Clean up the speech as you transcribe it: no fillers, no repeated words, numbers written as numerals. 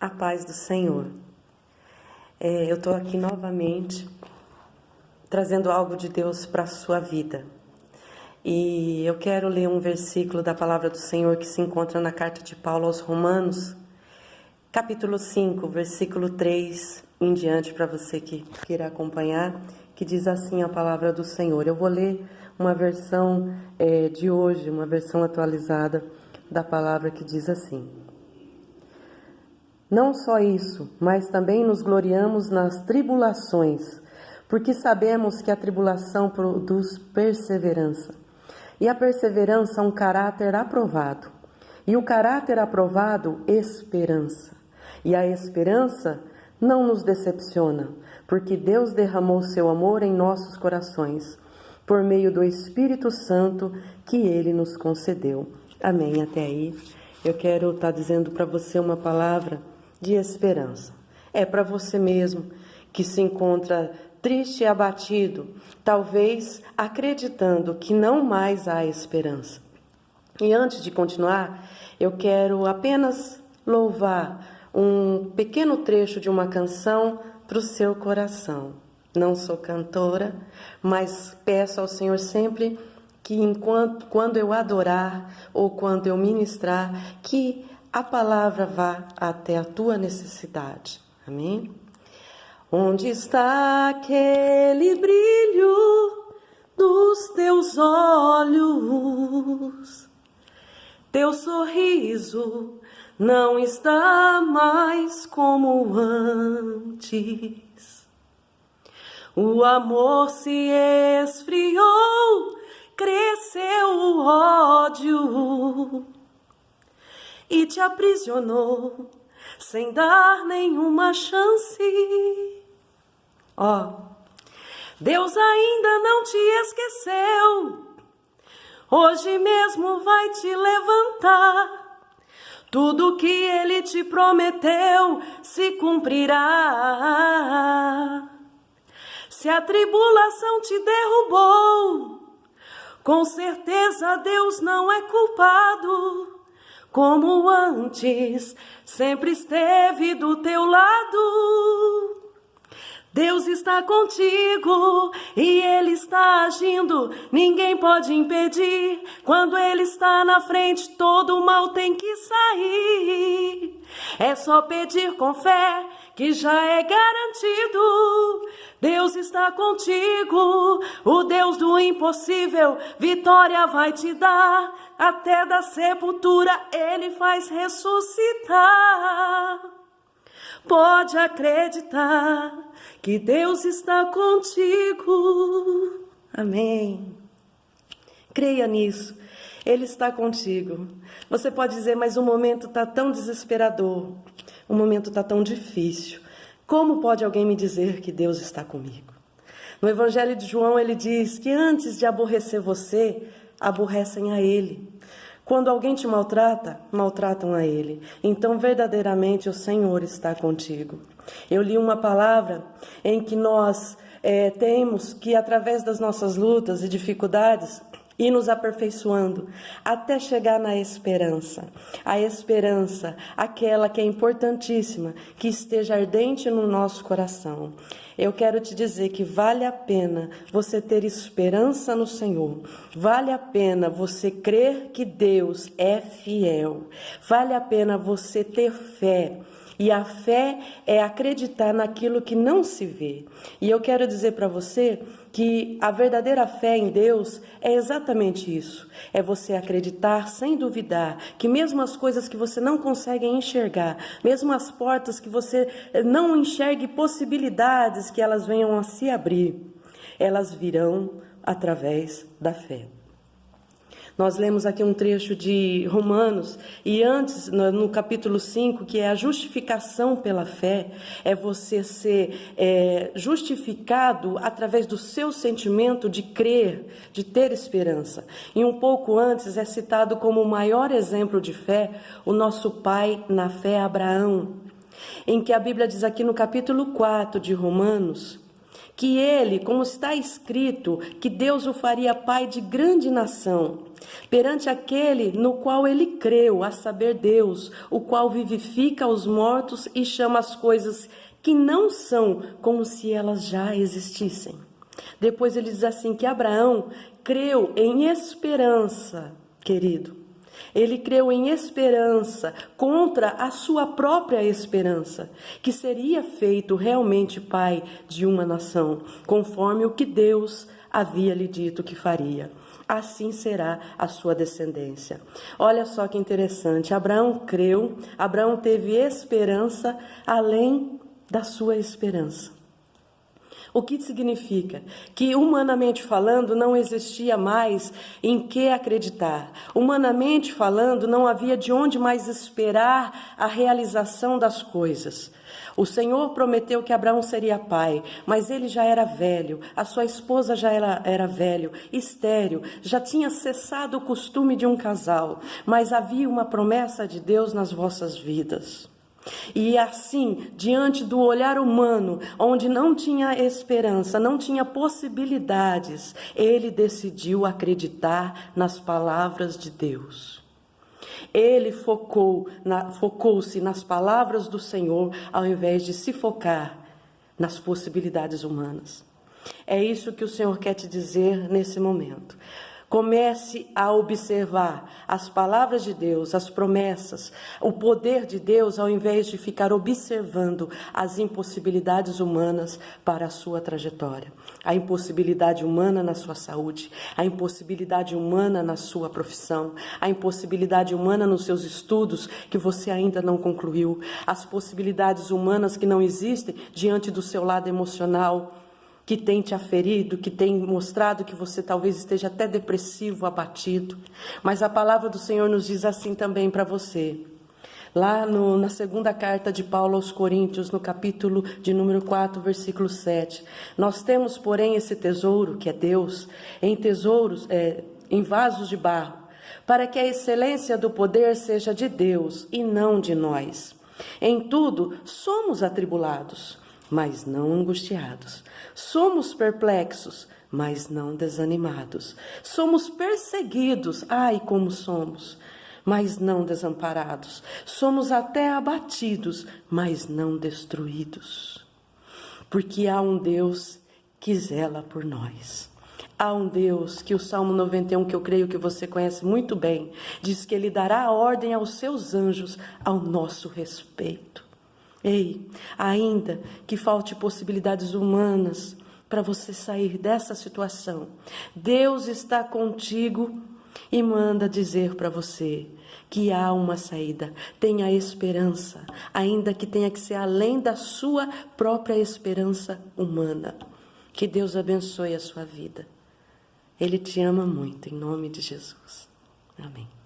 A paz do Senhor. Eu estou aqui novamente trazendo algo de Deus para a sua vida. E eu quero ler um versículo da palavra do Senhor que se encontra na carta de Paulo aos Romanos, capítulo 5, versículo 3 em diante, para você que queira acompanhar, que diz assim a palavra do Senhor. Eu vou ler uma versão de hoje, uma versão atualizada da palavra que diz assim: Não só isso, mas também nos gloriamos nas tribulações, porque sabemos que a tribulação produz perseverança. E a perseverança um caráter aprovado. E o caráter aprovado, esperança. E a esperança não nos decepciona, porque Deus derramou seu amor em nossos corações, por meio do Espírito Santo que Ele nos concedeu. Amém. Até aí, eu quero estar dizendo para você uma palavra de esperança. É para você mesmo que se encontra triste e abatido, talvez acreditando que não mais há esperança. E antes de continuar, eu quero apenas louvar um pequeno trecho de uma canção para o seu coração. Não sou cantora, mas peço ao Senhor sempre que quando eu adorar ou quando eu ministrar, que a palavra vá até a tua necessidade. Amém? Onde está aquele brilho dos teus olhos? Teu sorriso não está mais como antes. O amor se esfriou, cresceu o ódio e te aprisionou sem dar nenhuma chance. Deus ainda não te esqueceu. Hoje mesmo vai te levantar. Tudo que Ele te prometeu se cumprirá. Se a tribulação te derrubou, com certeza Deus não é culpado. Como antes, sempre esteve do teu lado. Deus está contigo e Ele está agindo, ninguém pode impedir. Quando Ele está na frente, todo o mal tem que sair. É só pedir com fé, que já é garantido. Deus está contigo, o Deus do impossível, vitória vai te dar. Até da sepultura Ele faz ressuscitar. Pode acreditar que Deus está contigo. Amém. Creia nisso. Ele está contigo. Você pode dizer, mas o momento está tão desesperador. O momento está tão difícil. Como pode alguém me dizer que Deus está comigo? No Evangelho de João ele diz que antes de aborrecer você, aborrecem a Ele. Quando alguém te maltrata, maltratam a Ele. Então, verdadeiramente, o Senhor está contigo. Eu li uma palavra em que nós temos que, através das nossas lutas e dificuldades, ir nos aperfeiçoando até chegar na esperança. A esperança, aquela que é importantíssima, que esteja ardente no nosso coração. Eu quero te dizer que vale a pena você ter esperança no Senhor. Vale a pena você crer que Deus é fiel. Vale a pena você ter fé. E a fé é acreditar naquilo que não se vê. E eu quero dizer para você que a verdadeira fé em Deus é exatamente isso. É você acreditar sem duvidar que mesmo as coisas que você não consegue enxergar, mesmo as portas que você não enxergue possibilidades que elas venham a se abrir, elas virão através da fé. Nós lemos aqui um trecho de Romanos, e antes, no capítulo 5, que é a justificação pela fé, é você ser justificado através do seu sentimento de crer, de ter esperança. E um pouco antes é citado como o maior exemplo de fé, o nosso pai na fé, Abraão, em que a Bíblia diz aqui no capítulo 4 de Romanos, que ele, como está escrito, que Deus o faria pai de grande nação. perante aquele no qual ele creu, a saber Deus, o qual vivifica os mortos e chama as coisas que não são como se elas já existissem. Depois ele diz assim, que Abraão creu em esperança, querido. Ele creu em esperança contra a sua própria esperança, que seria feito realmente pai de uma nação, conforme o que Deus havia lhe dito que faria. Assim será a sua descendência. Olha só que interessante, Abraão creu, Abraão teve esperança além da sua esperança. O que significa? Que humanamente falando não existia mais em que acreditar. Humanamente falando não havia de onde mais esperar a realização das coisas. O Senhor prometeu que Abraão seria pai, mas ele já era velho, a sua esposa já era velho, estéril, já tinha cessado o costume de um casal, mas havia uma promessa de Deus nas vossas vidas. E assim, diante do olhar humano, onde não tinha esperança, não tinha possibilidades, ele decidiu acreditar nas palavras de Deus. Ele focou-se nas palavras do Senhor, ao invés de se focar nas possibilidades humanas. É isso que o Senhor quer te dizer nesse momento. Comece a observar as palavras de Deus, as promessas, o poder de Deus, ao invés de ficar observando as impossibilidades humanas para a sua trajetória. A impossibilidade humana na sua saúde, a impossibilidade humana na sua profissão, a impossibilidade humana nos seus estudos que você ainda não concluiu, as possibilidades humanas que não existem diante do seu lado emocional, que tem te aferido, que tem mostrado que você talvez esteja até depressivo, abatido. Mas a palavra do Senhor nos diz assim também para você. Lá na segunda carta de Paulo aos Coríntios, no capítulo de número 4, versículo 7. Nós temos, porém, esse tesouro, que é Deus, em vasos de barro, para que a excelência do poder seja de Deus e não de nós. Em tudo, somos atribulados, mas não angustiados. Somos perplexos, mas não desanimados. Somos perseguidos, ai como somos, mas não desamparados. Somos até abatidos, mas não destruídos. Porque há um Deus que zela por nós. Há um Deus que o Salmo 91, que eu creio que você conhece muito bem, diz que Ele dará ordem aos seus anjos ao nosso respeito. Ei, ainda que falte possibilidades humanas para você sair dessa situação, Deus está contigo e manda dizer para você que há uma saída. Tenha esperança, ainda que tenha que ser além da sua própria esperança humana. Que Deus abençoe a sua vida. Ele te ama muito, em nome de Jesus. Amém.